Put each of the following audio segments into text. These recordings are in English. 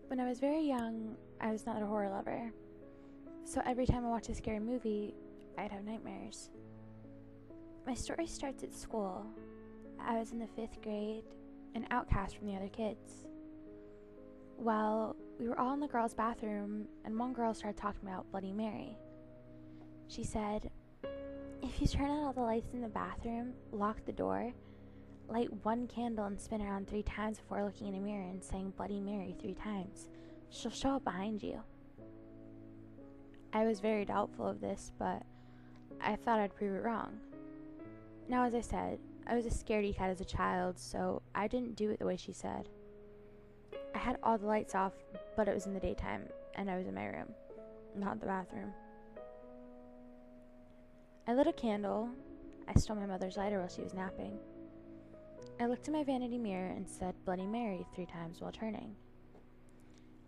When I was very young, I was not a horror lover. So every time I watched a scary movie, I'd have nightmares. My story starts at school. I was in the 5th grade, an outcast from the other kids. Well, we were all in the girls' bathroom, and one girl started talking about Bloody Mary. She said, "If you turn out all the lights in the bathroom, lock the door, light one candle and spin around 3 times before looking in a mirror and saying Bloody Mary 3 times, she'll show up behind you." I was very doubtful of this, but I thought I'd prove it wrong. Now, as I said, I was a scaredy cat as a child, so I didn't do it the way she said. I had all the lights off, but it was in the daytime, and I was in my room, not the bathroom. I lit a candle. I stole my mother's lighter while she was napping. I looked in my vanity mirror and said Bloody Mary 3 times while turning.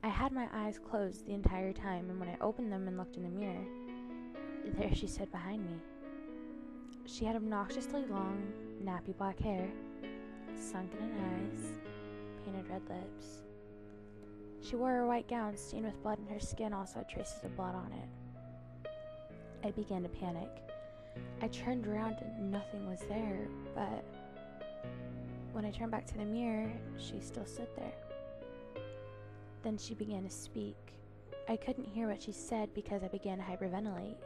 I had my eyes closed the entire time, and when I opened them and looked in the mirror, there she stood behind me. She had obnoxiously long, nappy black hair, sunken eyes, painted red lips. She wore a white gown stained with blood, and her skin also had traces of blood on it. I began to panic. I turned around and nothing was there, but when I turned back to the mirror, she still stood there. Then she began to speak. I couldn't hear what she said because I began to hyperventilate.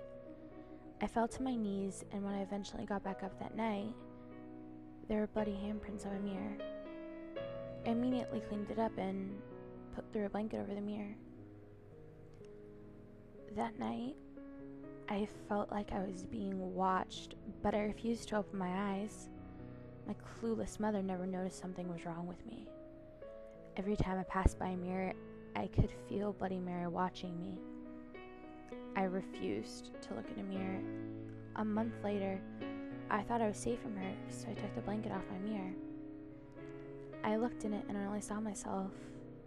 I fell to my knees, and when I eventually got back up that night, there were bloody handprints on my mirror. I immediately cleaned it up and threw a blanket over the mirror. That night, I felt like I was being watched, but I refused to open my eyes. My clueless mother never noticed something was wrong with me. Every time I passed by a mirror, I could feel Bloody Mary watching me. I refused to look in a mirror. A month later, I thought I was safe from her, so I took the blanket off my mirror. I looked in it and I only saw myself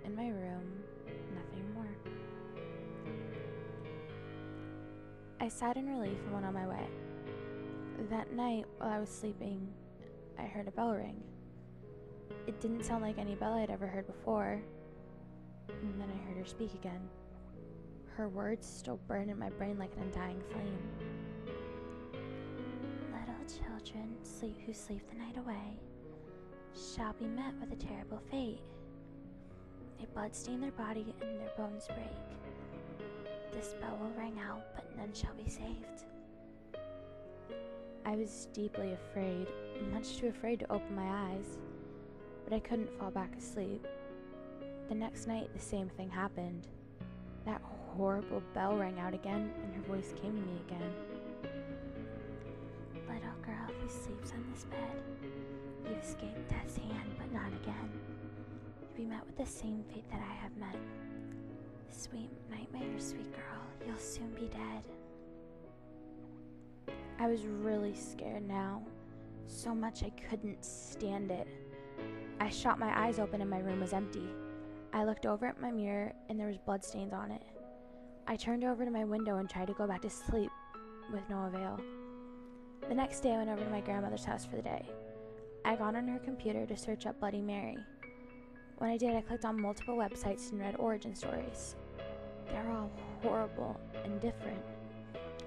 in my room, nothing more. I sighed in relief and went on my way. That night, while I was sleeping, I heard a bell ring. It didn't sound like any bell I'd ever heard before, and then I heard her speak again. Her words still burned in my brain like an undying flame. "Little children who sleep the night away shall be met with a terrible fate. They bloodstain their body and their bones break. This bell will ring out, but none shall be saved." I was deeply afraid, much too afraid to open my eyes, but I couldn't fall back asleep. The next night, the same thing happened. That horrible bell rang out again, and her voice came to me again. "Little girl who sleeps on this bed, you've escaped death's hand, but not again. You'll be met with the same fate that I have met. Sweet nightmare, sweet girl, you'll soon be dead." I was really scared now, so much I couldn't stand it. I shot my eyes open and my room was empty. I looked over at my mirror and there was bloodstains on it. I turned over to my window and tried to go back to sleep, with no avail. The next day I went over to my grandmother's house for the day. I got on her computer to search up Bloody Mary. When I did, I clicked on multiple websites and read origin stories. They're all horrible and different.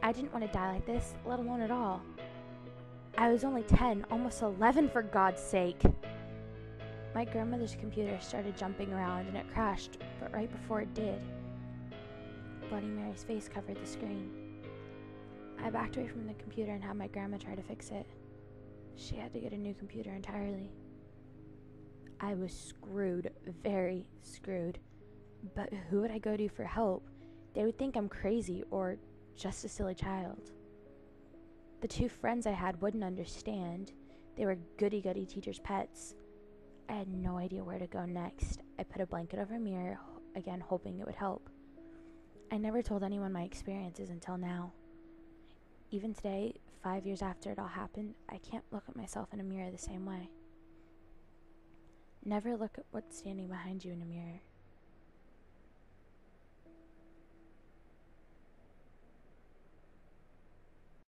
I didn't want to die like this, let alone at all. I was only 10, almost 11 for God's sake. My grandmother's computer started jumping around and it crashed, but right before it did, Bloody Mary's face covered the screen. I backed away from the computer and had my grandma try to fix it. She had to get a new computer entirely. I was screwed, very screwed. But who would I go to for help? They would think I'm crazy or just a silly child. The 2 friends I had wouldn't understand. They were goody-goody teachers' pets. I had no idea where to go next. I put a blanket over a mirror, again hoping it would help. I never told anyone my experiences until now. Even today, 5 years after it all happened, I can't look at myself in a mirror the same way. Never look at what's standing behind you in a mirror.